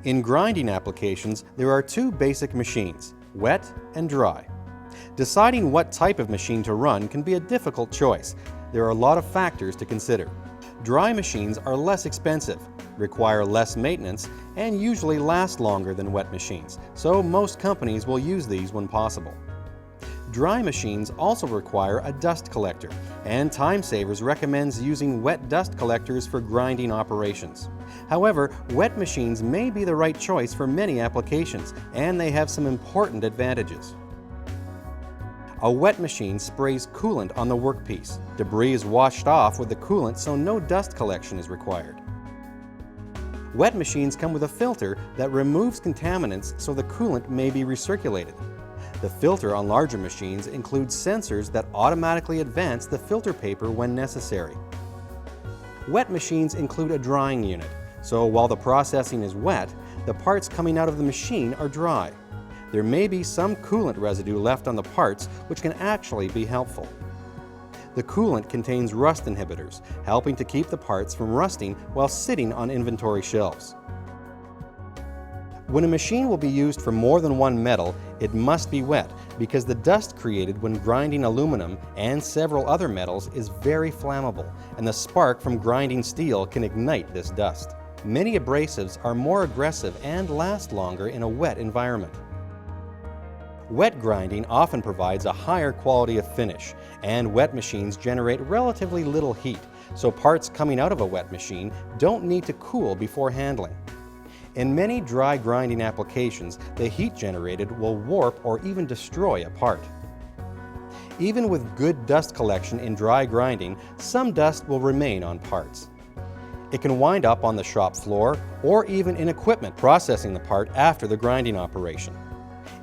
In grinding applications, there are two basic machines, wet and dry. Deciding what type of machine to run can be a difficult choice. There are a lot of factors to consider. Dry machines are less expensive, require less maintenance, and usually last longer than wet machines, so most companies will use these when possible. Dry machines also require a dust collector, and Timesavers recommends using wet dust collectors for grinding operations. However, wet machines may be the right choice for many applications, and they have some important advantages. A wet machine sprays coolant on the workpiece. Debris is washed off with the coolant, so no dust collection is required. Wet machines come with a filter that removes contaminants so the coolant may be recirculated. The filter on larger machines includes sensors that automatically advance the filter paper when necessary. Wet machines include a drying unit, so while the processing is wet, the parts coming out of the machine are dry. There may be some coolant residue left on the parts, which can actually be helpful. The coolant contains rust inhibitors, helping to keep the parts from rusting while sitting on inventory shelves. When a machine will be used for more than one metal, it must be wet because the dust created when grinding aluminum and several other metals is very flammable, and the spark from grinding steel can ignite this dust. Many abrasives are more aggressive and last longer in a wet environment. Wet grinding often provides a higher quality of finish, and wet machines generate relatively little heat, so parts coming out of a wet machine don't need to cool before handling. In many dry grinding applications, the heat generated will warp or even destroy a part. Even with good dust collection in dry grinding, some dust will remain on parts. It can wind up on the shop floor or even in equipment processing the part after the grinding operation.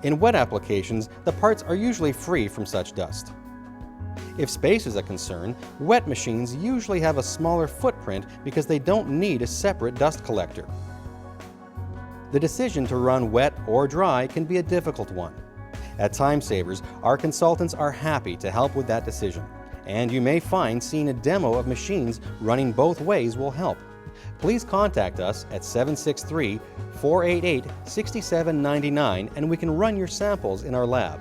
In wet applications, the parts are usually free from such dust. If space is a concern, wet machines usually have a smaller footprint because they don't need a separate dust collector. The decision to run wet or dry can be a difficult one. At Timesavers, our consultants are happy to help with that decision, and you may find seeing a demo of machines running both ways will help. Please contact us at 763-488-6799 and we can run your samples in our lab.